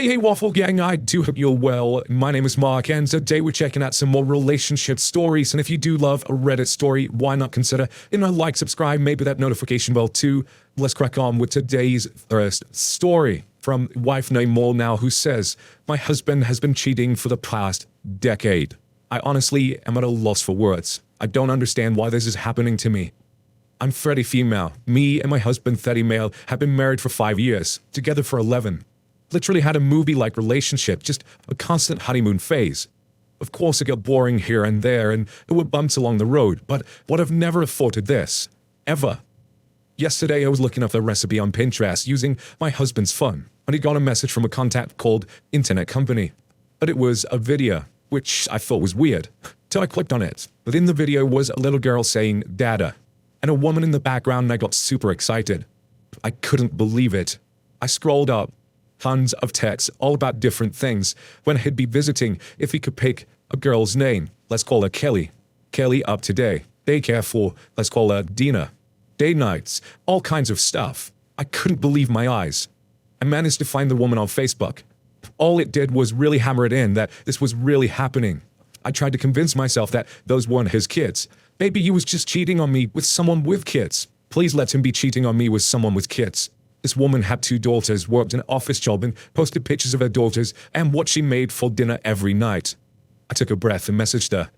Hey, Waffle Gang, I do hope you're well. My name is Mark, and today we're checking out some more relationship stories. And if you do love a Reddit story, why not consider, like, subscribe, maybe that notification bell too. Let's crack on with today's first story from wife named Mole now, who says, "My husband has been cheating for the past decade. I honestly am at a loss for words. I don't understand why this is happening to me. I'm 30 female. Me and my husband, 30 male, have been married for 5 years, together for 11. Literally had a movie-like relationship, just a constant honeymoon phase. Of course it got boring here and there, and there were bumps along the road, but would have never afforded this. Ever. Yesterday I was looking up the recipe on Pinterest using my husband's phone, and he got a message from a contact called Internet Company. But it was a video, which I thought was weird, till I clicked on it. Within the video was a little girl saying, 'Dada,' and a woman in the background, and I got super excited. I couldn't believe it. I scrolled up. Tons of texts all about different things. When he'd be visiting, if he could pick a girl's name, let's call her Kelly. Kelly up today. Daycare for, let's call her Dina. Day nights, all kinds of stuff. I couldn't believe my eyes. I managed to find the woman on Facebook. All it did was really hammer it in that this was really happening. I tried to convince myself that those weren't his kids. Maybe he was just cheating on me with someone with kids. Please let him be cheating on me with someone with kids. This woman had 2 daughters, worked an office job, and posted pictures of her daughters and what she made for dinner every night. I took a breath and messaged her.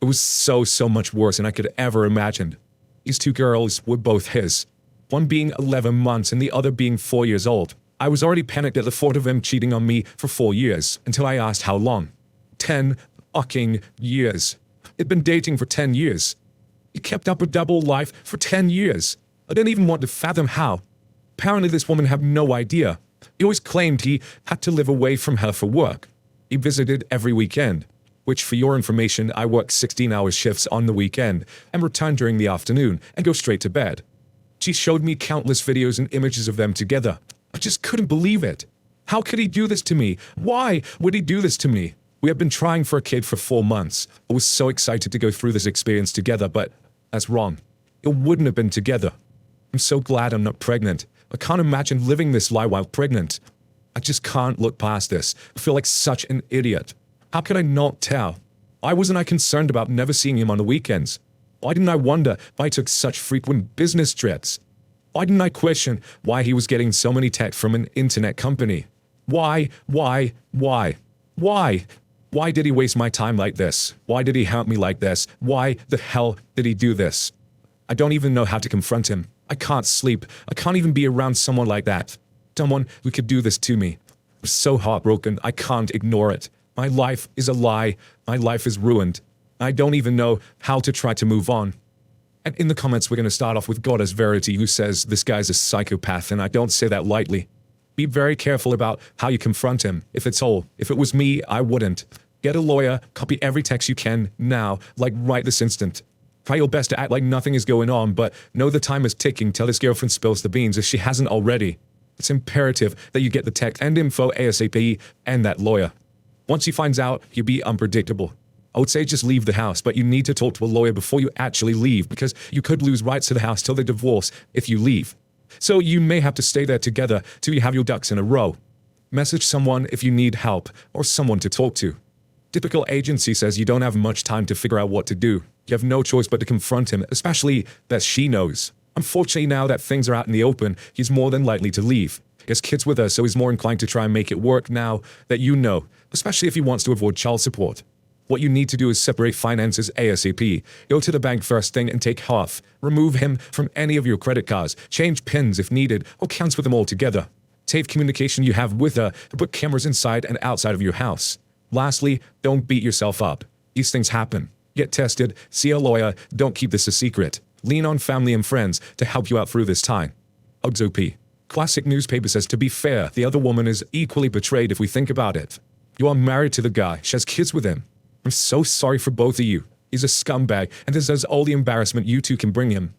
It was so much worse than I could ever imagined. These 2 girls were both his. One being 11 months and the other being 4 years old. I was already panicked at the thought of him cheating on me for 4 years, until I asked how long. 10 fucking years. He'd been dating for 10 years. He kept up a double life for 10 years. I didn't even want to fathom how. Apparently this woman had no idea. He always claimed he had to live away from her for work. He visited every weekend, which for your information, I work 16-hour shifts on the weekend and return during the afternoon and go straight to bed. She showed me countless videos and images of them together. I just couldn't believe it. How could he do this to me? Why would he do this to me? We had been trying for a kid for 4 months. I was so excited to go through this experience together, but that's wrong. It wouldn't have been together. I'm so glad I'm not pregnant. I can't imagine living this lie while pregnant. I just can't look past this. I feel like such an idiot. How could I not tell? Why wasn't I concerned about never seeing him on the weekends? Why didn't I wonder why he took such frequent business trips? Why didn't I question why he was getting so many texts from an internet company? Why? Why did he waste my time like this? Why did he help me like this? Why the hell did he do this? I don't even know how to confront him. I can't sleep. I can't even be around someone like that. Someone who could do this to me. I'm so heartbroken, I can't ignore it. My life is a lie. My life is ruined. I don't even know how to try to move on. And in the comments, we're going to start off with Goddess Verity, who says this guy's a psychopath, and I don't say that lightly. Be very careful about how you confront him, if it's all. If it was me, I wouldn't. Get a lawyer, copy every text you can, now, like right this instant. Try your best to act like nothing is going on, but know the time is ticking till his girlfriend spills the beans if she hasn't already. It's imperative that you get the text and info ASAP and that lawyer. Once he finds out, you'll be unpredictable. I would say just leave the house, but you need to talk to a lawyer before you actually leave because you could lose rights to the house till they divorce if you leave. So you may have to stay there together till you have your ducks in a row. Message someone if you need help or someone to talk to. Typical agency says you don't have much time to figure out what to do. You have no choice but to confront him, especially that she knows. Unfortunately, now that things are out in the open, he's more than likely to leave. He has kids with her, so he's more inclined to try and make it work now that you know, especially if he wants to avoid child support. What you need to do is separate finances ASAP. Go to the bank first thing and take half. Remove him from any of your credit cards. Change PINs if needed, or cancel them altogether. Save communication you have with her and put cameras inside and outside of your house. Lastly, don't beat yourself up. These things happen. Get tested, see a lawyer, don't keep this a secret. Lean on family and friends to help you out through this time. OXOP. Classic newspaper says, to be fair, the other woman is equally betrayed if we think about it. You are married to the guy, she has kids with him. I'm so sorry for both of you. He's a scumbag and deserves all the embarrassment you two can bring him.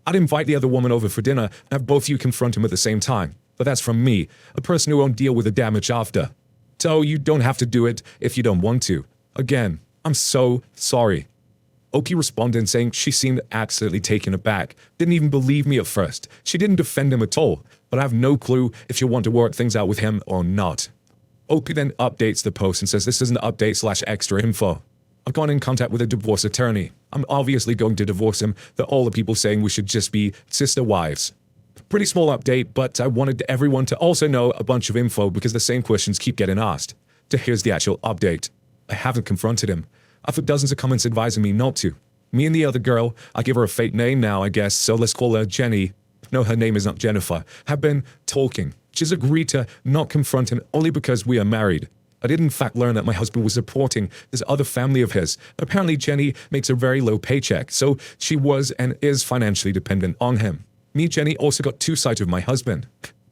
I'd invite the other woman over for dinner and have both of you confront him at the same time. But that's from me, a person who won't deal with the damage after. So you don't have to do it if you don't want to. Again, I'm so sorry. Oki responded saying she seemed absolutely taken aback, didn't even believe me at first. She didn't defend him at all, but I have no clue if she'll want to work things out with him or not. OP then updates the post and says this is an update slash extra info. I've gone in contact with a divorce attorney. I'm obviously going to divorce him. They're all the people saying we should just be sister wives. Pretty small update, but I wanted everyone to also know a bunch of info because the same questions keep getting asked. So here's the actual update. I haven't confronted him. I've had dozens of comments advising me not to. Me and the other girl, I give her a fake name now, I guess, so let's call her Jenny. No, her name is not Jennifer. Have been talking. She's agreed to not confront him only because we are married. I did in fact learn that my husband was supporting this other family of his. Apparently Jenny makes a very low paycheck, so she was and is financially dependent on him. Me, Jenny, also got two sides of my husband.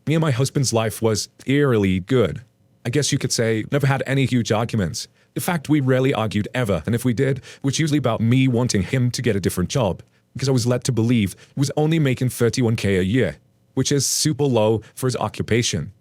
Me and my husband's life was eerily good. I guess you could say never had any huge arguments. In fact, we rarely argued ever, and if we did, it was usually about me wanting him to get a different job, because I was led to believe he was only making 31K a year, which is super low for his occupation.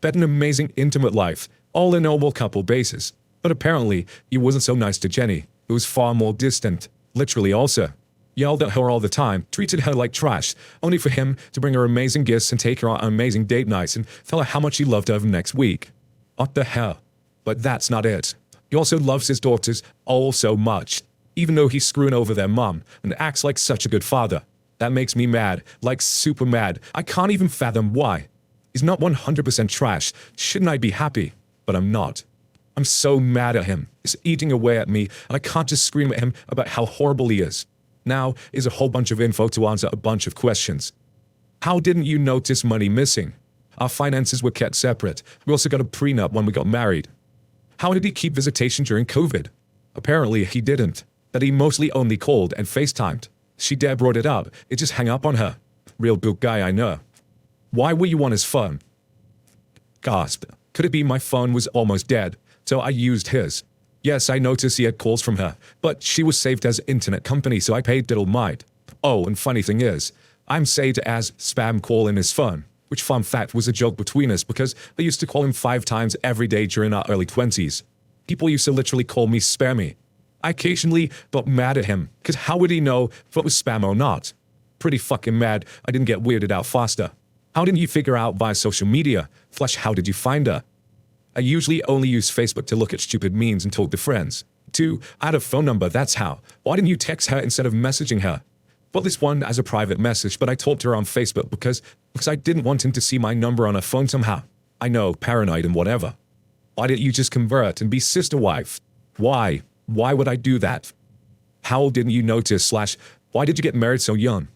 But an amazing intimate life, all a normal couple basis. But apparently, he wasn't so nice to Jenny, who was far more distant, literally also. Yelled at her all the time, treated her like trash, only for him to bring her amazing gifts and take her on amazing date nights and tell her how much he loved her the next week. What the hell? But that's not it. He also loves his daughters all so much, even though he's screwing over their mom and acts like such a good father. That makes me mad, like super mad. I can't even fathom why. He's not 100% trash. Shouldn't I be happy? But I'm not. I'm so mad at him. He's eating away at me, and I can't just scream at him about how horrible he is. Now is a whole bunch of info to answer a bunch of questions. How didn't you notice money missing? Our finances were kept separate. We also got a prenup when we got married. How did he keep visitation during COVID? Apparently he didn't. That he mostly only called and FaceTimed. She dare brought it up. It just hung up on her. Real good guy, I know. Why were you on his phone? Gasp. Could it be my phone was almost dead, so I used his? Yes, I noticed he had calls from her, but she was saved as internet company, so I paid little mind. Oh, and funny thing is, I'm saved as spam call in his phone, which fun fact was a joke between us because I used to call him 5 times every day during our early 20s. People used to literally call me spammy. I occasionally got mad at him, because how would he know if it was spam or not? Pretty fucking mad I didn't get weirded out faster. How didn't you figure out via social media? Flash, how did you find her? I usually only use Facebook to look at stupid memes and talk to friends. 2. I had a phone number, that's how. Why didn't you text her instead of messaging her? Put this one as a private message, but I talked to her on Facebook because I didn't want him to see my number on her phone somehow. I know, paranoid and whatever. Why didn't you just convert and be sister wife? Why? Why would I do that? How didn't you notice / why did you get married so young?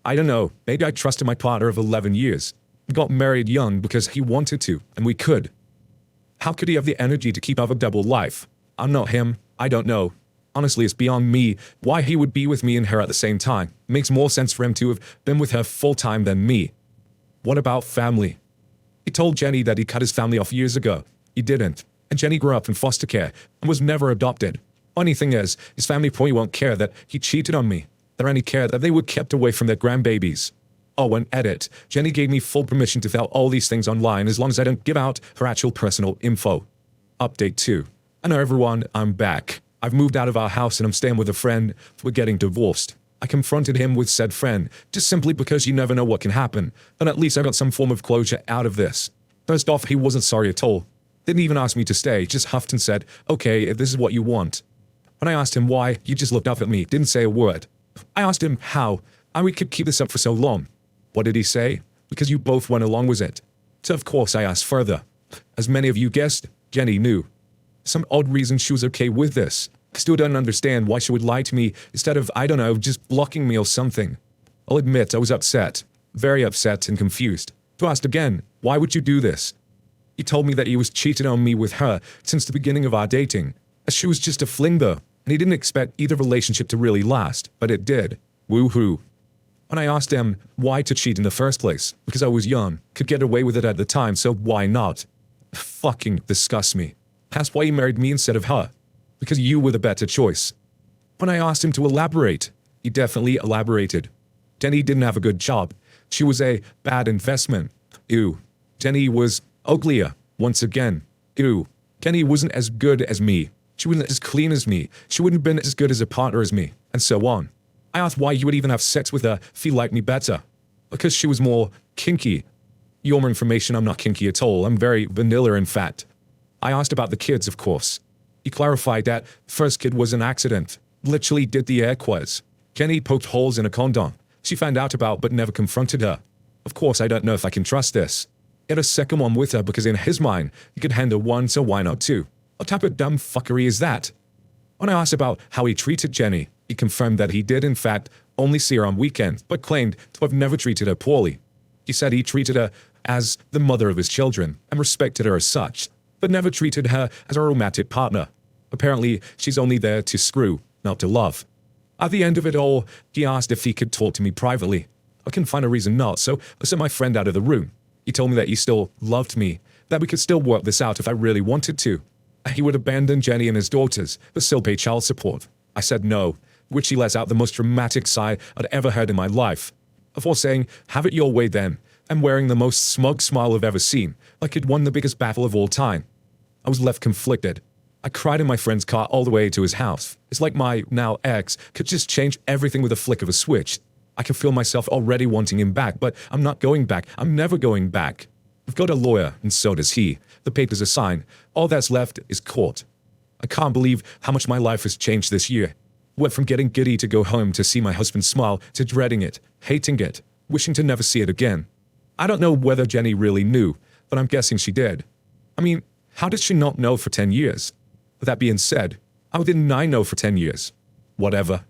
I don't know, maybe I trusted my partner of 11 years. We got married young because he wanted to, and we could. How could he have the energy to keep up a double life? I'm not him. I don't know. Honestly, it's beyond me why he would be with me and her at the same time. It makes more sense for him to have been with her full-time than me. What about family? He told Jenny that he cut his family off years ago. He didn't. And Jenny grew up in foster care and was never adopted. Funny thing is, his family probably won't care that he cheated on me. They only care that they were kept away from their grandbabies. Oh, and edit. Jenny gave me full permission to tell all these things online as long as I don't give out her actual personal info. Update 2. I know everyone, I'm back. I've moved out of our house and I'm staying with a friend. We're getting divorced. I confronted him with said friend, just simply because you never know what can happen. And at least I got some form of closure out of this. First off, he wasn't sorry at all. Didn't even ask me to stay, just huffed and said, okay, if this is what you want. When I asked him why, he just looked up at me, didn't say a word. I asked him how, and we could keep this up for so long. What did he say? Because you both went along with it. So of course I asked further. As many of you guessed, Jenny knew. Some odd reason she was okay with this. I still don't understand why she would lie to me instead of, I don't know, just blocking me or something. I'll admit I was upset. Very upset and confused. So I asked again, why would you do this? He told me that he was cheating on me with her since the beginning of our dating. As she was just a fling though, and he didn't expect either relationship to really last, but it did. Woohoo. When I asked him why to cheat in the first place, because I was young, could get away with it at the time, so why not? Fucking disgusts me. That's why he married me instead of her. Because you were the better choice. When I asked him to elaborate, he definitely elaborated. Jenny didn't have a good job. She was a bad investment. Ew. Jenny was uglier, once again. Ew. Jenny wasn't as good as me. She wasn't as clean as me. She wouldn't have been as good as a partner as me, and so on. I asked why you would even have sex with her if you liked me better. Because she was more kinky. Your more information, I'm not kinky at all. I'm very vanilla in fact. I asked about the kids, of course. He clarified that the first kid was an accident. Literally did the air quotes. Jenny poked holes in a condom. She found out about but never confronted her. Of course, I don't know if I can trust this. He had a second one with her because in his mind, he could handle one, so why not two? What type of dumb fuckery is that? When I asked about how he treated Jenny, he confirmed that he did in fact only see her on weekends, but claimed to have never treated her poorly. He said he treated her as the mother of his children and respected her as such, but never treated her as a romantic partner. Apparently, she's only there to screw, not to love. At the end of it all, he asked if he could talk to me privately. I couldn't find a reason not, so I sent my friend out of the room. He told me that he still loved me, that we could still work this out if I really wanted to. He would abandon Jenny and his daughters, but still pay child support. I said no, which he lets out the most dramatic sigh I'd ever heard in my life. Before saying, have it your way then, and wearing the most smug smile I've ever seen, like he'd won the biggest battle of all time. I was left conflicted. I cried in my friend's car all the way to his house. It's like my now ex could just change everything with a flick of a switch. I can feel myself already wanting him back, but I'm not going back. I'm never going back. I've got a lawyer, and so does he. The papers are signed. All that's left is court. I can't believe how much my life has changed this year. Went from getting giddy to go home to see my husband smile to dreading it, hating it, wishing to never see it again. I don't know whether Jenny really knew, but I'm guessing she did. I mean, how did she not know for 10 years? With that being said, how didn't I know for 10 years? Whatever.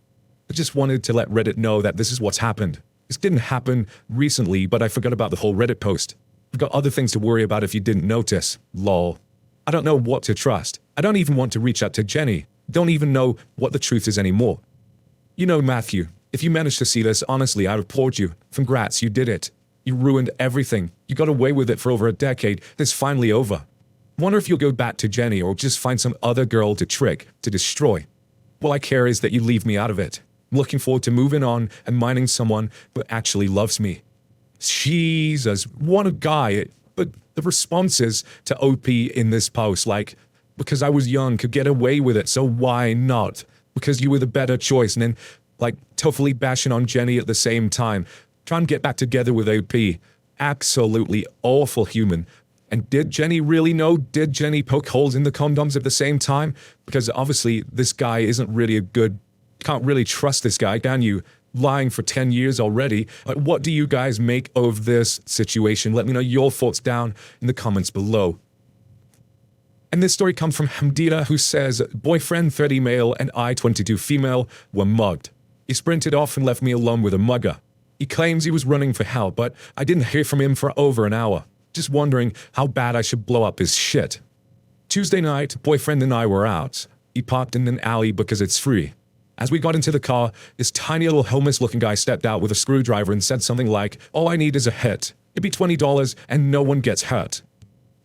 I just wanted to let Reddit know that this is what's happened. This didn't happen recently, but I forgot about the whole Reddit post. I've got other things to worry about if you didn't notice. Lol. I don't know what to trust. I don't even want to reach out to Jenny. Don't even know what the truth is anymore. You know, Matthew, if you managed to see this, honestly, I applaud you. Congrats, you did it. You ruined everything. You got away with it for over a decade. It's finally over. Wonder if you'll go back to Jenny or just find some other girl to trick, to destroy. All I care is that you leave me out of it. I'm looking forward to moving on and minding someone who actually loves me. Jesus, what a guy. But the responses to OP in this post, like, because I was young, could get away with it, so why not? Because you were the better choice, and then, like, totally bashing on Jenny at the same time. Try and get back together with OP. Absolutely awful human. And did Jenny really know? Did Jenny poke holes in the condoms at the same time? Because obviously this guy isn't really a good... Can't really trust this guy, can you? Lying for 10 years already. What do you guys make of this situation? Let me know your thoughts down in the comments below. And this story comes from Hamdita, who says, boyfriend 30 male and I 22 female were mugged. He sprinted off and left me alone with a mugger. He claims he was running for help, but I didn't hear from him for over an hour. Just wondering how bad I should blow up his shit. Tuesday night, boyfriend and I were out. He parked in an alley because it's free. As we got into the car, this tiny little homeless-looking guy stepped out with a screwdriver and said something like, all I need is a hit. It'd be $20 and no one gets hurt.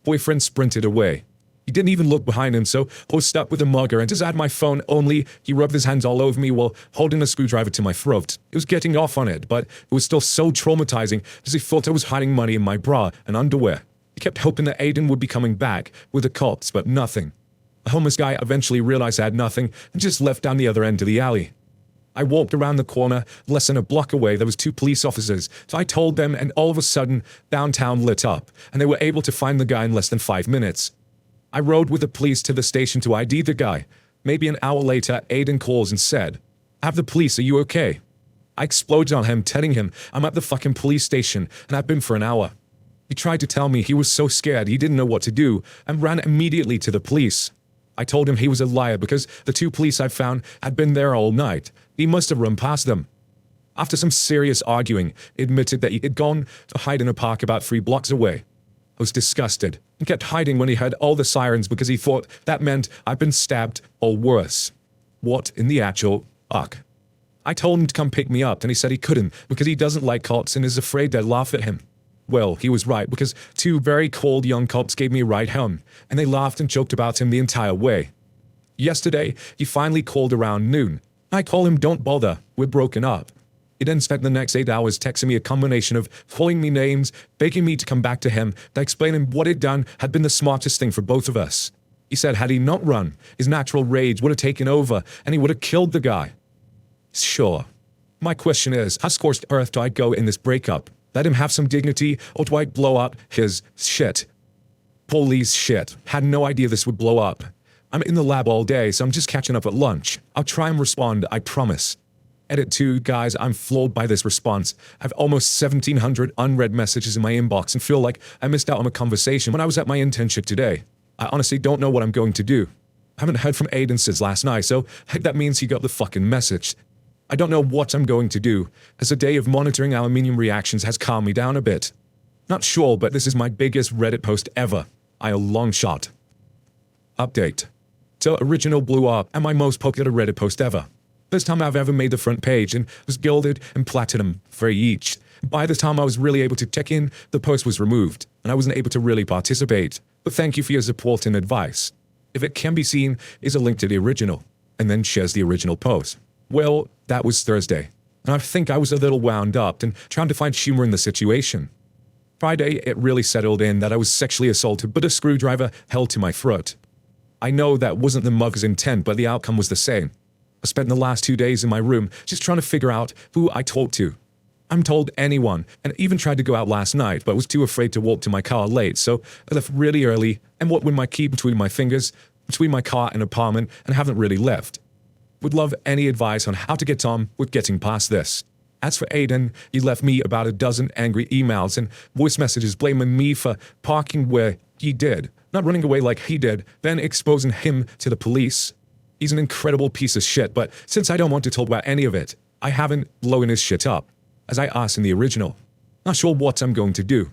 Boyfriend sprinted away. He didn't even look behind him, so I was stuck with a mugger and just had my phone only. He rubbed his hands all over me while holding a screwdriver to my throat. It was getting off on it, but it was still so traumatizing as he thought I was hiding money in my bra and underwear. He kept hoping that Aiden would be coming back with the cops, but nothing. The homeless guy eventually realized I had nothing and just left down the other end of the alley. I walked around the corner. Less than a block away, there was 2 police officers, so I told them, and all of a sudden, downtown lit up, and they were able to find the guy in less than 5 minutes. I rode with the police to the station to ID the guy. Maybe an hour later, Aiden calls and said, I have the police, are you okay? I exploded on him, telling him I'm at the fucking police station, and I've been for an hour. He tried to tell me he was so scared he didn't know what to do, and ran immediately to the police. I told him he was a liar because the 2 police I found had been there all night. He must have run past them. After some serious arguing, he admitted that he had gone to hide in a park about 3 blocks away. I was disgusted and kept hiding when he heard all the sirens because he thought that meant I'd been stabbed or worse. What in the actual fuck? I told him to come pick me up and he said he couldn't because he doesn't like cops and is afraid they'd laugh at him. Well, he was right because 2 very cold young cops gave me a ride home and they laughed and joked about him the entire way. Yesterday, he finally called around noon. I told him don't bother, we're broken up. He then spent the next 8 hours texting me a combination of calling me names, begging me to come back to him, to explain him what he'd done had been the smartest thing for both of us. He said had he not run, his natural rage would have taken over and he would have killed the guy. Sure. My question is, how scorched earth do I go in this breakup? Let him have some dignity or do I blow up his shit? Police shit. Had no idea this would blow up. I'm in the lab all day, so I'm just catching up at lunch. I'll try and respond, I promise. Edit 2, guys, I'm floored by this response. I have almost 1,700 unread messages in my inbox and feel like I missed out on a conversation when I was at my internship today. I honestly don't know what I'm going to do. I haven't heard from Aiden since last night, so that means he got the fucking message. I don't know what I'm going to do, as a day of monitoring aluminium reactions has calmed me down a bit. Not sure, but this is my biggest Reddit post ever. A long shot. Update. So original blew up and my most popular Reddit post ever. First time I've ever made the front page and was gilded and platinum for each. By the time I was really able to check in, the post was removed and I wasn't able to really participate. But thank you for your support and advice. If it can be seen, is a link to the original, and then shares the original post. Well, that was Thursday, and I think I was a little wound up and trying to find humor in the situation. Friday, it really settled in that I was sexually assaulted, but a screwdriver held to my throat. I know that wasn't the mugger's intent, but the outcome was the same. I spent the last 2 days in my room just trying to figure out who I talked to. I'm told anyone, and even tried to go out last night, but was too afraid to walk to my car late, so I left really early and walked with my key between my fingers, between my car and apartment, and haven't really left. Would love any advice on how to get on with getting past this. As for Aiden, he left me about a dozen angry emails and voice messages blaming me for parking where he did, not running away like he did, then exposing him to the police. He's an incredible piece of shit, but since I don't want to talk about any of it, I haven't blown his shit up, as I asked in the original. Not sure what I'm going to do.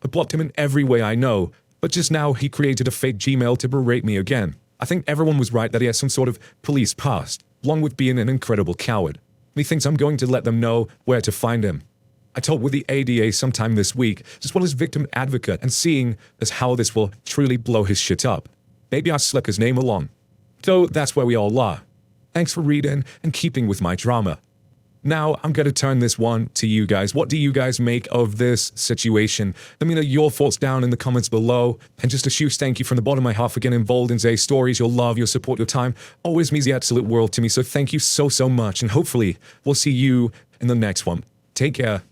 I blocked him in every way I know, but just now he created a fake Gmail to berate me again. I think everyone was right that he has some sort of police past, along with being an incredible coward. He thinks I'm going to let them know where to find him. I talked with the ADA sometime this week, as well as victim advocate, and seeing as how this will truly blow his shit up. Maybe I'll slip his name along. So that's where we all are. Thanks for reading and keeping with my drama. Now, I'm going to turn this one to you guys. What do you guys make of this situation? Let me know your thoughts down in the comments below. And just a huge thank you from the bottom of my heart for getting involved in today's stories. Your love, your support, your time always means the absolute world to me. So thank you so, so much. And hopefully, we'll see you in the next one. Take care.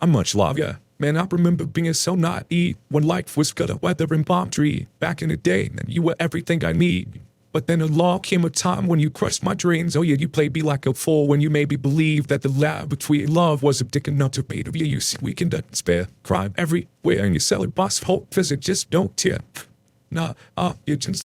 I'm much love. Yeah. Man, I remember being so naive when life was good weather and palm tree. Back in the day, and you were everything I need. But then along came a time when you crushed my dreams. Oh yeah, you played me like a fool when you made me believe that the lab between love was a dick enough to made of you. You see, we can spare crime everywhere, and you sell it, boss. Hope visit, just don't tip. Nah, you just